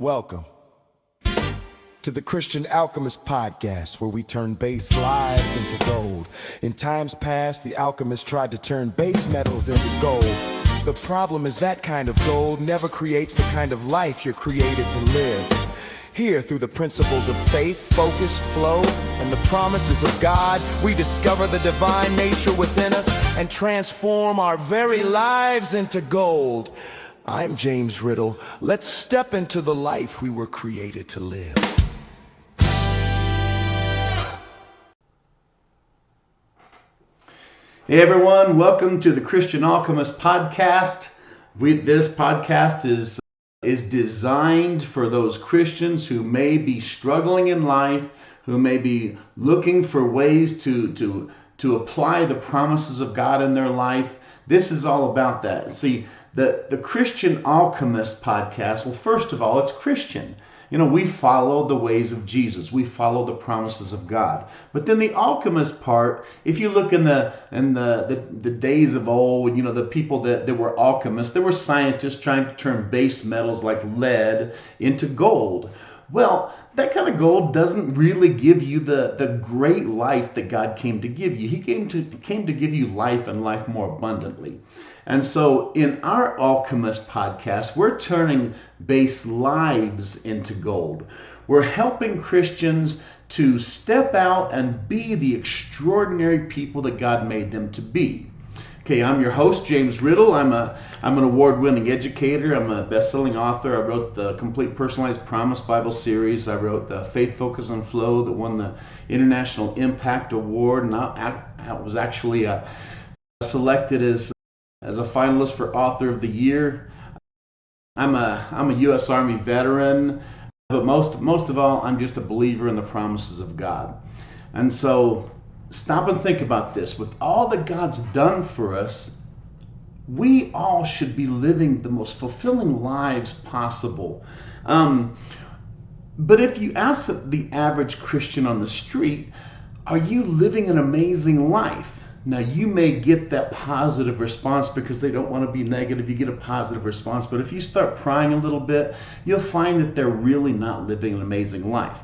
Welcome to the Christian Alchemist Podcast, where we turn base lives into gold. In times past, the alchemists tried to turn base metals into gold. The problem is that kind of gold never creates the kind of life you're created to live. Here, through the principles of faith, focus, flow, and the promises of God, we discover the divine nature within us and transform our very lives into gold. I'm James Riddle. Let's step into the life we were created to live. Hey everyone, welcome to the Christian Alchemist Podcast. This podcast is designed for those Christians who may be struggling in life, who may be looking for ways to apply the promises of God in their life. This is all about that. See, the Christian Alchemist Podcast, well, first of all, it's Christian. You know, we follow the ways of Jesus. We follow the promises of God. But then the alchemist part, if you look in the days of old, you know, the people that were alchemists, there were scientists trying to turn base metals like lead into gold. Well, that kind of gold doesn't really give you the great life that God came to give you. He came to give you life and life more abundantly. And so in our Alchemist Podcast, we're turning base lives into gold. We're helping Christians to step out and be the extraordinary people that God made them to be. Okay, I'm your host, James Riddle. I'm an award-winning educator. I'm a best-selling author. I wrote the Complete Personalized Promise Bible series. I wrote the Faith, Focus, and Flow that won the International Impact Award, and I was actually selected as a finalist for Author of the Year. I'm a U.S. Army veteran, but most of all, I'm just a believer in the promises of God. And so, stop and think about this. With all that God's done for us, we all should be living the most fulfilling lives possible. But if you ask the average Christian on the street, are you living an amazing life? Now, you may get that positive response because they don't want to be negative. You get a positive response. But if you start prying a little bit, you'll find that they're really not living an amazing life.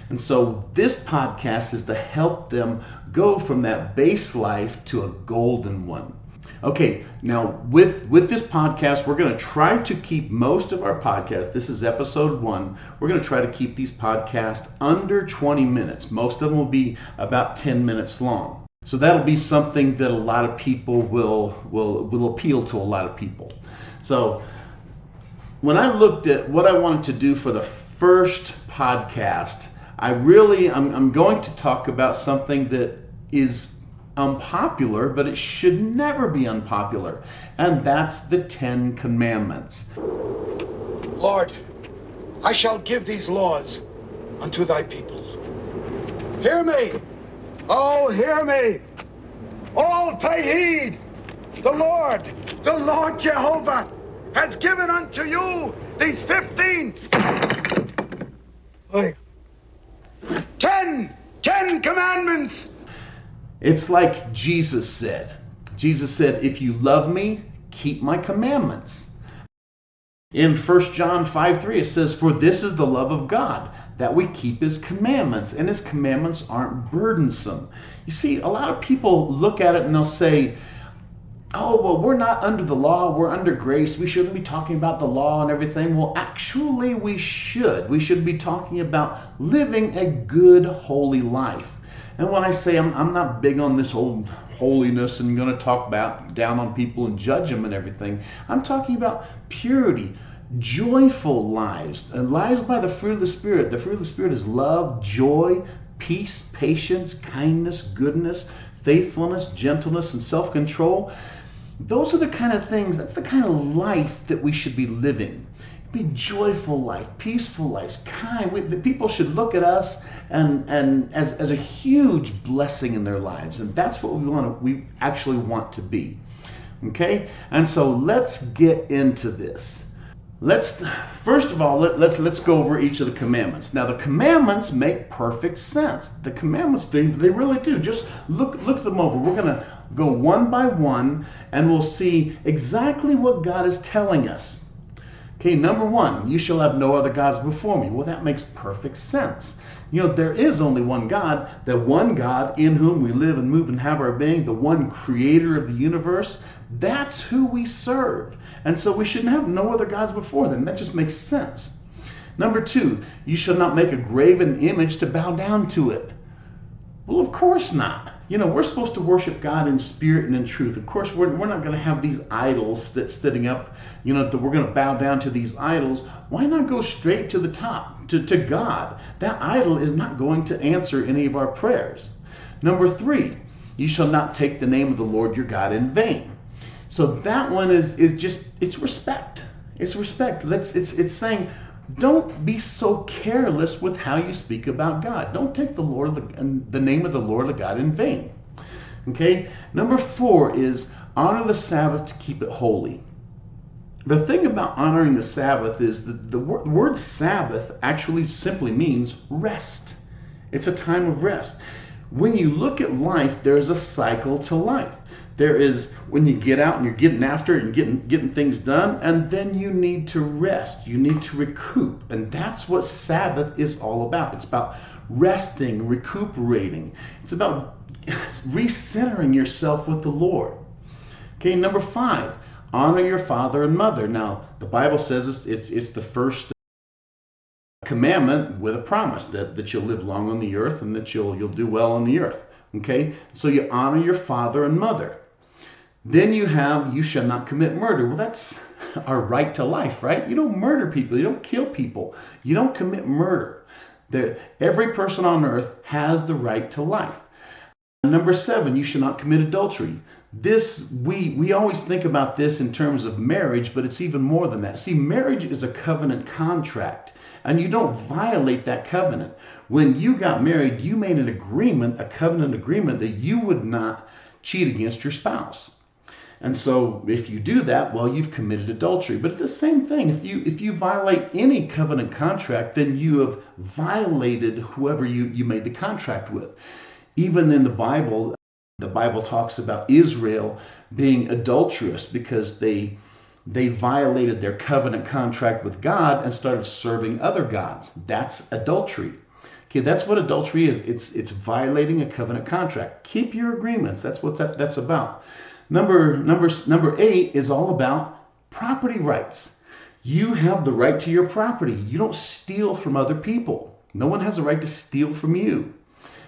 And so this podcast is to help them go from that base life to a golden one. Okay, now with this podcast, we're going to try to keep most of our podcasts. This is episode 1. We're going to try to keep these podcasts under 20 minutes. Most of them will be about 10 minutes long. So that'll be something that a lot of people will appeal to a lot of people. So when I looked at what I wanted to do for the first podcast, I'm going to talk about something that is unpopular, but it should never be unpopular. And that's the 10 Commandments. Lord, I shall give these laws unto thy people. Hear me. Oh, hear me. All pay heed. The Lord Jehovah has given unto you these 10 commandments. It's like Jesus said. Jesus said, if you love me, keep my commandments. In 1 John 5:3, it says, for this is the love of God, that we keep his commandments, and his commandments aren't burdensome. You see, a lot of people look at it and they'll say, oh, well, we're not under the law, we're under grace, we shouldn't be talking about the law and everything. Well, actually, we should. We should be talking about living a good, holy life. And when I say I'm not big on this whole holiness and going to talk about down on people and judge them and everything, I'm talking about purity, joyful lives, and lives by the fruit of the Spirit. The fruit of the Spirit is love, joy, peace, patience, kindness, goodness, faithfulness, gentleness, and self-control. Those are the kind of things, that's the kind of life that we should be living. Be joyful life, peaceful lives, kind. The people should look at us and as a huge blessing in their lives, and that's what we actually want to be. Okay, and so let's get into this. First of all, let's go over each of the commandments. Now, the commandments make perfect sense. The commandments, they really do. Just look them over. We're going to go one by one, and we'll see exactly what God is telling us. Okay, number 1, you shall have no other gods before me. Well, that makes perfect sense. There is only one God, the one God in whom we live and move and have our being, the one creator of the universe. That's who we serve. And so we shouldn't have no other gods before them. That just makes sense. Number 2, you shall not make a graven image to bow down to it. Well, of course not. We're supposed to worship God in spirit and in truth. Of course, we're not going to have these idols that's sitting up, that we're going to bow down to these idols. Why not go straight to the top, to God? That idol is not going to answer any of our prayers. Number 3, you shall not take the name of the Lord your God in vain. So that one is just, it's respect. It's respect. It's saying, don't be so careless with how you speak about God. Don't take the name of the Lord of God in vain. Okay? Number 4 is honor the Sabbath to keep it holy. The thing about honoring the Sabbath is that the word Sabbath actually simply means rest. It's a time of rest. When you look at life, there's a cycle to life. There is when you get out and you're getting after it and getting things done, and then you need to rest. You need to recoup. And that's what Sabbath is all about. It's about resting, recuperating. It's about recentering yourself with the Lord. Okay, number 5, honor your father and mother. Now, the Bible says it's the first commandment with a promise that you'll live long on the earth and that you'll do well on the earth. Okay, so you honor your father and mother. Then you shall not commit murder. Well, that's our right to life, right? You don't murder people. You don't kill people. You don't commit murder. Every person on earth has the right to life. Number 7, you shall not commit adultery. This, we always think about this in terms of marriage, but it's even more than that. See, marriage is a covenant contract, and you don't violate that covenant. When you got married, you made an agreement, a covenant agreement, that you would not cheat against your spouse. And so if you do that, well, you've committed adultery. But it's the same thing. If you violate any covenant contract, then you have violated whoever you made the contract with. Even in the Bible talks about Israel being adulterous because they violated their covenant contract with God and started serving other gods. That's adultery. Okay, that's what adultery is. It's violating a covenant contract. Keep your agreements. That's what that's about. Number 8 is all about property rights. You have the right to your property. You don't steal from other people. No one has a right to steal from you.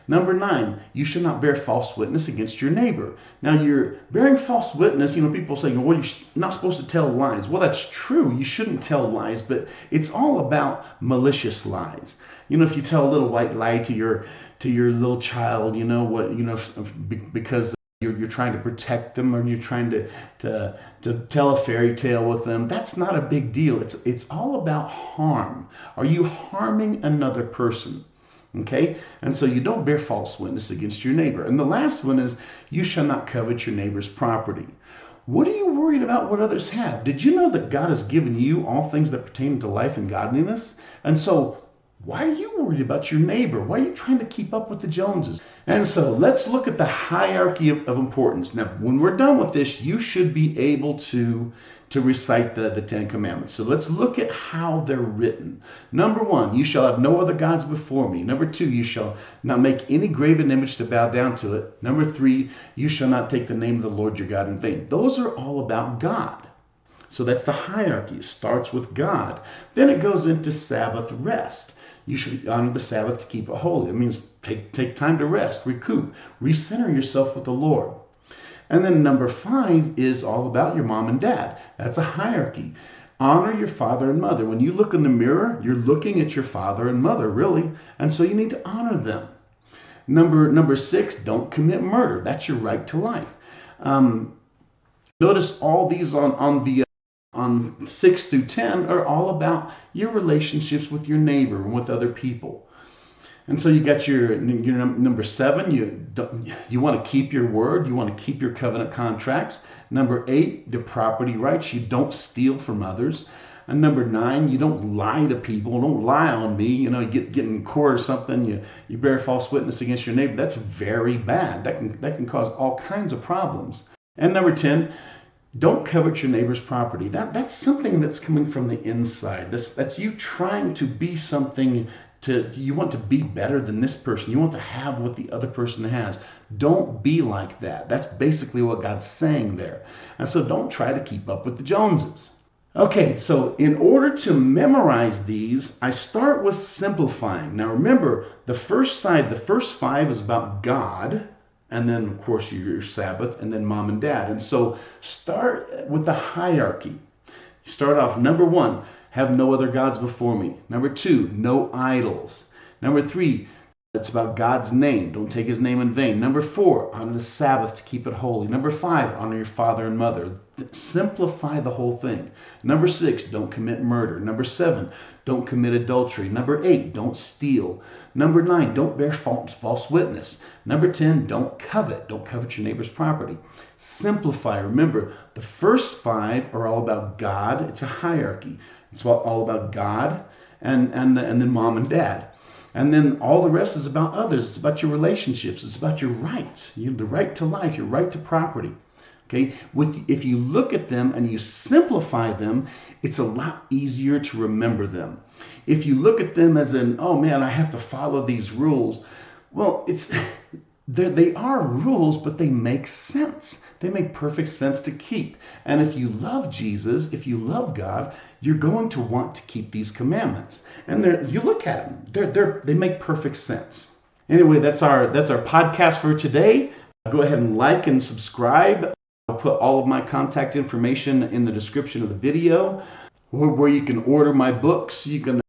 Number 9, you should not bear false witness against your neighbor. Now, you're bearing false witness. People say, well, you're not supposed to tell lies. Well, that's true. You shouldn't tell lies, but it's all about malicious lies. If you tell a little white lie to your little child, because you're trying to protect them, or you're trying to tell a fairy tale with them, that's not a big deal. It's all about harm. Are you harming another person? Okay, and so you don't bear false witness against your neighbor. And the last one is, you shall not covet your neighbor's property. What are you worried about what others have? Did you know that God has given you all things that pertain to life and godliness? And so why are you worried about your neighbor? Why are you trying to keep up with the Joneses? And so let's look at the hierarchy of importance. Now, when we're done with this, you should be able to recite the 10 Commandments. So let's look at how they're written. Number 1, you shall have no other gods before me. Number 2, you shall not make any graven image to bow down to it. Number 3, you shall not take the name of the Lord your God in vain. Those are all about God. So that's the hierarchy. It starts with God. Then it goes into Sabbath rest. You should honor the Sabbath to keep it holy. It means take time to rest, recoup, recenter yourself with the Lord. And then number 5 is all about your mom and dad. That's a hierarchy. Honor your father and mother. When you look in the mirror, you're looking at your father and mother, really. And so you need to honor them. Number 6, don't commit murder. That's your right to life. Notice all these on 6 through 10 are all about your relationships with your neighbor and with other people. And so you got your number 7, you want to keep your word, you want to keep your covenant contracts. Number 8, the property rights, you don't steal from others. And number 9, you don't lie to people, don't lie on me. You get in court or something, you bear false witness against your neighbor. That's very bad. That can cause all kinds of problems. And number 10, Don't covet your neighbor's property. That's something that's coming from the inside. That's you trying to be something. You want to be better than this person. You want to have what the other person has. Don't be like that. That's basically what God's saying there. And so don't try to keep up with the Joneses. Okay, so in order to memorize these, I start with simplifying. Now remember, the first 5 is about God, and then of course your Sabbath, and then mom and dad. And so start with the hierarchy. You start off, number 1, have no other gods before me. Number 2, no idols. Number 3, it's about God's name. Don't take his name in vain. Number 4, honor the Sabbath to keep it holy. Number 5, honor your father and mother. Simplify the whole thing. Number 6, don't commit murder. Number 7, don't commit adultery. Number 8, don't steal. Number 9, don't bear false witness. Number 10, don't covet. Don't covet your neighbor's property. Simplify. Remember, the first 5 are all about God. It's a hierarchy. It's all about God and then mom and dad. And then all the rest is about others. It's about your relationships. It's about your rights. The right to life, your right to property. Okay? If you look at them and you simplify them, it's a lot easier to remember them. If you look at them as in, oh man, I have to follow these rules. Well, they are rules, but they make sense. They make perfect sense to keep. And if you love Jesus, if you love God, you're going to want to keep these commandments. And you look at them, they make perfect sense. Anyway, that's our podcast for today. Go ahead and like and subscribe. I'll put all of my contact information in the description of the video, where you can order my books. You can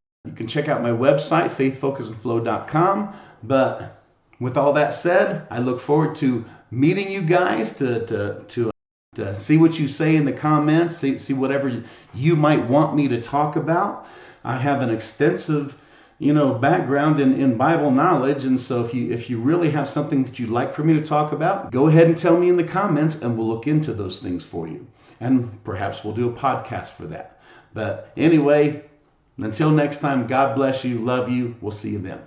check out my website, faithfocusandflow.com. But with all that said, I look forward to meeting you guys to see what you say in the comments, see whatever you might want me to talk about. I have an extensive, background in Bible knowledge, and so if you really have something that you'd like for me to talk about, go ahead and tell me in the comments, and we'll look into those things for you. And perhaps we'll do a podcast for that. But anyway, until next time, God bless you, love you. We'll see you then.